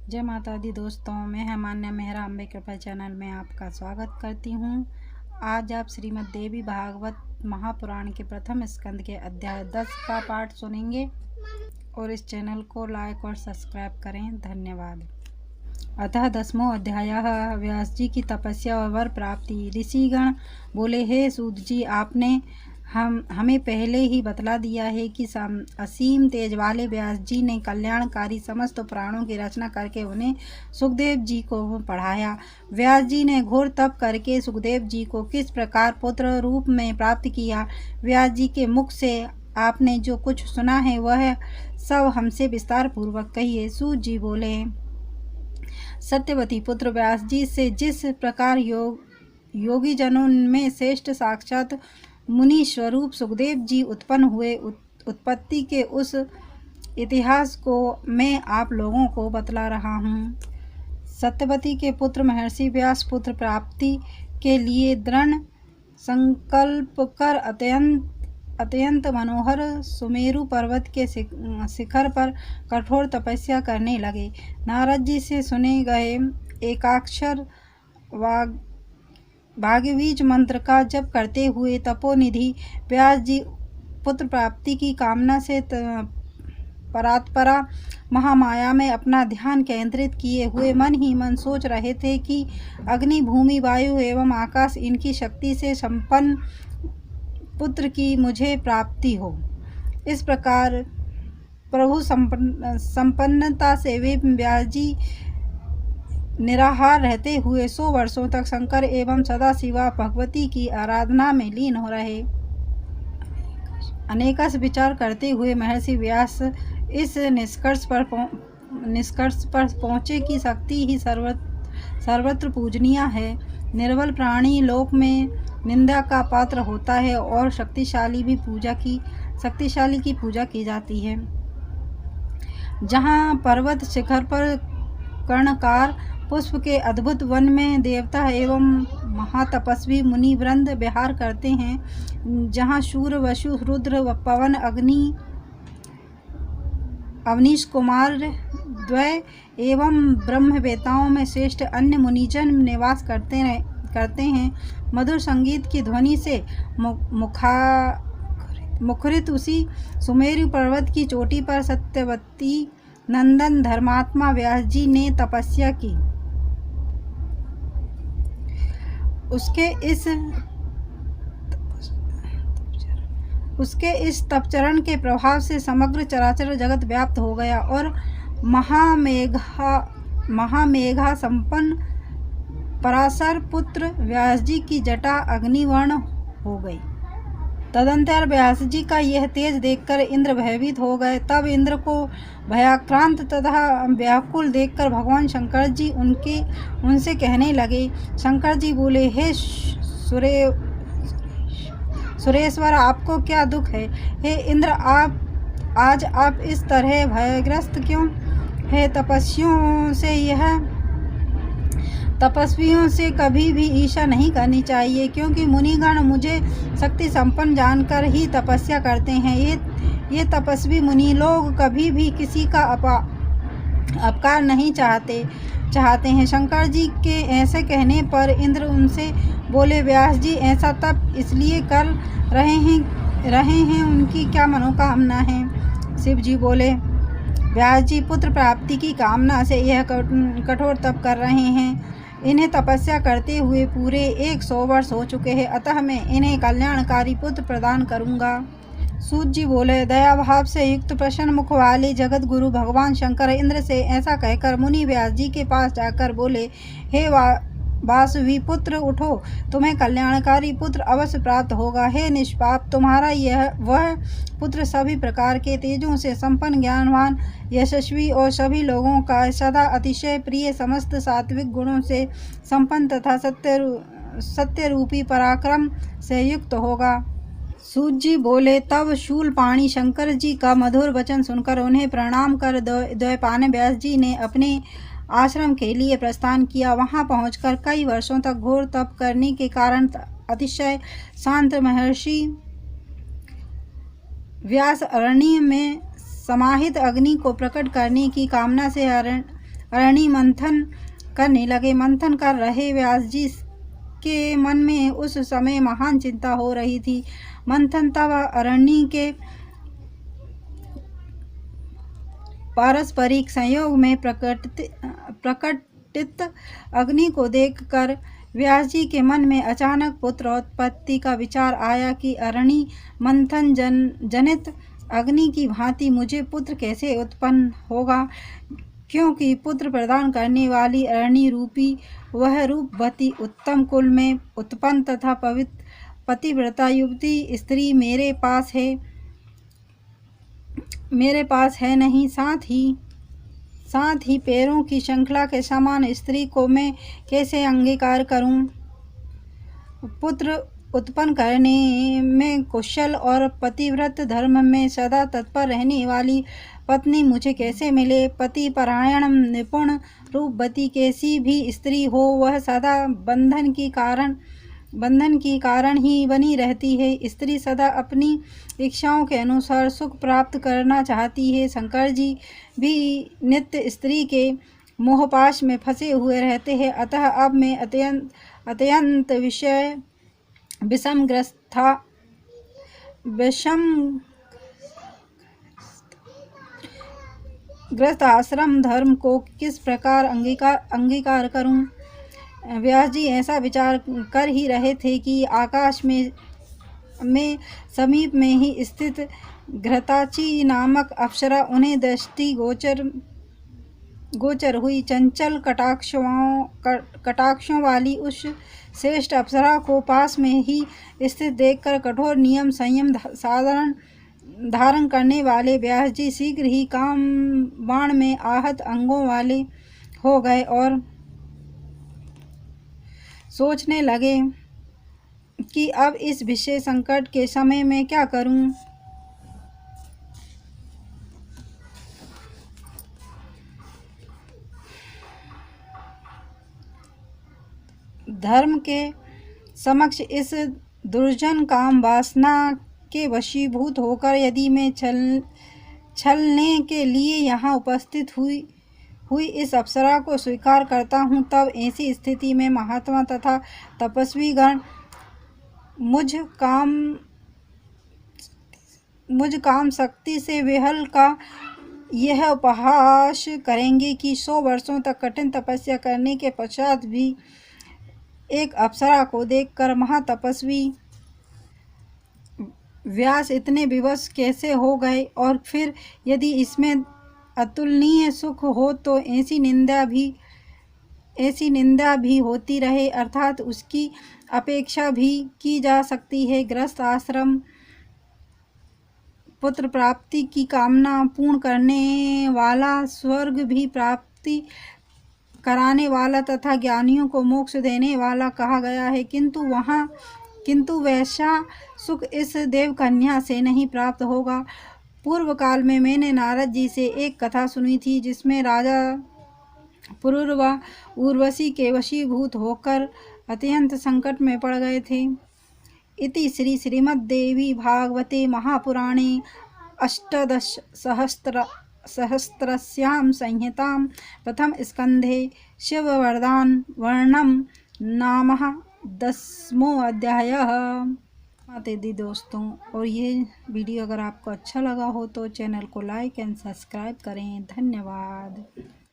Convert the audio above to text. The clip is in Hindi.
जय माता दी दोस्तों, मैं हेमान्या मेहरा अम्बे कृपा चैनल में आपका स्वागत करती हूँ। आज आप श्रीमद् देवी भागवत महापुराण के प्रथम स्कंद के अध्याय 10 का पाठ सुनेंगे और इस चैनल को लाइक और सब्सक्राइब करें। धन्यवाद। अतः 10वां अध्याय व्यास जी की तपस्या और वर प्राप्ति। ऋषिगण बोले, हे सूत जी, आपने हमें पहले ही बतला दिया है कि असीम तेज वाले व्यास जी ने कल्याणकारी समस्त पुराणों की रचना करके उन्हें सुखदेव जी को पढ़ाया। व्यास जी ने घोर तप करके सुखदेव जी को किस प्रकार पुत्र रूप में प्राप्त किया, व्यास जी के मुख से आपने जो कुछ सुना है वह सब हमसे विस्तार पूर्वक कहिए। सूत जी बोले, सत्यवती पुत्र व्यास जी से जिस प्रकार योगी जनों में श्रेष्ठ साक्षात मुनि स्वरूप सुखदेव जी उत्पन्न हुए, उत्पत्ति के उस इतिहास को मैं आप लोगों को बतला रहा हूँ। सत्यवती के पुत्र महर्षि व्यास पुत्र प्राप्ति के लिए दृढ़ संकल्प कर अत्यंत मनोहर सुमेरु पर्वत के शिखर पर कठोर तपस्या करने लगे। नारद जी से सुने गए एकाक्षर भाग्यबीज मंत्र का जप करते हुए तपोनिधि व्यास जी पुत्र प्राप्ति की कामना से परात्परा महामाया में अपना ध्यान केंद्रित किए हुए मन ही मन सोच रहे थे कि अग्नि, भूमि, वायु एवं आकाश इनकी शक्ति से संपन्न पुत्र की मुझे प्राप्ति हो। इस प्रकार प्रभु संपन्नता से वे व्यास जी निराहार रहते हुए 100 वर्षों तक शंकर एवं सदाशिवा भगवती की आराधना में लीन हो रहे। अनेकस विचार करते हुए महर्षि व्यास इस निष्कर्ष पर पहुँचे कि शक्ति ही सर्वत्र पूजनीय है। निर्बल प्राणी लोक में निंदा का पात्र होता है और शक्तिशाली की पूजा की जाती है। जहाँ पर्वत शिखर पर कर्णकार पुष्प के अद्भुत वन में देवता एवं महातपस्वी मुनि वृंद विहार करते हैं, जहाँ शूर, वसु, रुद्र, पवन, अग्नि, अवनीश कुमार द्वय एवं ब्रह्मवेताओं में श्रेष्ठ अन्य मुनिजन निवास करते हैं, मधुर संगीत की ध्वनि से मुखरित उसी सुमेरु पर्वत की चोटी पर सत्यवती नंदन धर्मात्मा व्यास जी ने तपस्या की। उसके इस तपचरण के प्रभाव से समग्र चराचर जगत व्याप्त हो गया और महामेघा संपन्न पराशर पुत्र व्यास जी की जटा अग्निवर्ण हो गई। तदंतर व्यास जी का यह तेज देखकर इंद्र भयभीत हो गए। तब इंद्र को भयाक्रांत तथा व्याकुल देखकर भगवान शंकर जी उनसे कहने लगे। शंकर जी बोले, हे सुरेश्वर, आपको क्या दुख है? हे इंद्र, आज आप इस तरह भयग्रस्त क्यों है? तपस्वियों से कभी भी ईर्ष्या नहीं करनी चाहिए, क्योंकि मुनिगण मुझे शक्ति संपन्न जानकर ही तपस्या करते हैं। ये तपस्वी मुनि लोग कभी भी किसी का अपकार नहीं चाहते हैं। शंकर जी के ऐसे कहने पर इंद्र उनसे बोले, व्यास जी ऐसा तप इसलिए कर रहे हैं, उनकी क्या मनोकामना है? शिव जी बोले, व्यास जी पुत्र प्राप्ति की कामना से यह कठोर तप कर रहे हैं। इन्हें तपस्या करते हुए पूरे 100 वर्ष हो चुके हैं, अतः मैं इन्हें कल्याणकारी पुत्र प्रदान करूंगा। सूत जी बोले, दया भाव से युक्त प्रसन्न मुख वाले जगत गुरु भगवान शंकर इंद्र से ऐसा कहकर मुनि व्यास जी के पास जाकर बोले, हे वासवी पुत्र, उठो, तुम्हें कल्याणकारी पुत्र अवश्य प्राप्त होगा। हे निष्पाप, तुम्हारा वह पुत्र सभी प्रकार के तेजों से संपन्न, ज्ञानवान, यशस्वी और सभी लोगों का सदा अतिशय प्रिय, समस्त सात्विक गुणों से संपन्न तथा सत्य रूपी पराक्रम से युक्त होगा। सूत जी बोले, तब शूलपाणी शंकर जी का मधुर वचन सुनकर उन्हें प्रणाम कर द्वैपायन व्यास जी ने अपने आश्रम के लिए प्रस्थान किया। वहां पहुंचकर कई वर्षों तक घोर तप करने के कारण अतिशय शांत महर्षि व्यास अरण्य में समाहित अग्नि को प्रकट करने की कामना से अरणी मंथन करने लगे। मंथन कर रहे व्यास जी के मन में उस समय महान चिंता हो रही थी। मंथन तब अरणी के पारस्परिक संयोग में प्रकटित अग्नि को देखकर व्यास जी के मन में अचानक पुत्रोत्पत्ति का विचार आया कि अरणी मंथन जनित अग्नि की भांति मुझे पुत्र कैसे उत्पन्न होगा, क्योंकि पुत्र प्रदान करने वाली अरणी रूपी वह रूपवती उत्तम कुल में उत्पन्न तथा पवित्र पतिव्रता युवती स्त्री मेरे पास है नहीं। साथ ही पैरों की श्रृंखला के समान स्त्री को मैं कैसे अंगीकार करूं? पुत्र उत्पन्न करने में कुशल और पतिव्रत धर्म में सदा तत्पर रहने वाली पत्नी मुझे कैसे मिले? पति परायण निपुण रूपवती कैसी भी स्त्री हो, वह सदा बंधन की कारण ही बनी रहती है। स्त्री सदा अपनी इच्छाओं के अनुसार सुख प्राप्त करना चाहती है। शंकर जी भी नित्य स्त्री के मोहपाश में फंसे हुए रहते हैं। अतः अब मैं अत्यंत विषमग्रस्त आश्रम धर्म को किस प्रकार अंगीकार करूं? व्यास जी ऐसा विचार कर ही रहे थे कि आकाश में समीप में ही स्थित घृताची नामक अप्सरा उन्हें दृष्टि गोचर हुई। चंचल कटाक्षों वाली उस श्रेष्ठ अप्सरा को पास में ही स्थित देखकर कठोर नियम संयम धारण करने वाले व्यास जी शीघ्र ही काम बाण में आहत अंगों वाले हो गए और सोचने लगे कि अब इस विषय संकट के समय में क्या करूं। धर्म के समक्ष इस दुर्जन काम वासना के वशीभूत होकर यदि मैं छलने के लिए यहाँ उपस्थित हुई इस अप्सरा को स्वीकार करता हूँ, तब ऐसी स्थिति में महात्मा तथा तपस्वी गण मुझ काम शक्ति से विहल का यह उपहास करेंगे कि 100 वर्षों तक कठिन तपस्या करने के पश्चात भी एक अप्सरा को देखकर महातपस्वी व्यास इतने विवश कैसे हो गए, और फिर यदि इसमें अतुलनीय सुख हो तो ऐसी निंदा भी होती रहे, अर्थात उसकी अपेक्षा भी की जा सकती है। गृहस्थ आश्रम पुत्र प्राप्ति की कामना पूर्ण करने वाला, स्वर्ग भी प्राप्ति कराने वाला तथा ज्ञानियों को मोक्ष देने वाला कहा गया है, किंतु वैसा सुख इस देवकन्या से नहीं प्राप्त होगा। पूर्व काल में मैंने नारद जी से एक कथा सुनी थी, जिसमें राजा पुरुरवा उर्वशी के वशीभूत होकर अत्यंत संकट में पड़ गए थे। इति श्री श्रीमद्देवी भागवते महापुराणे अष्टादशसहस्रस्यां संहितां प्रथम स्कंधे शिववरदान वर्णनम नाम 10वां अध्याय। माता दी दोस्तों, और ये वीडियो अगर आपको अच्छा लगा हो तो चैनल को लाइक एंड सब्सक्राइब करें। धन्यवाद।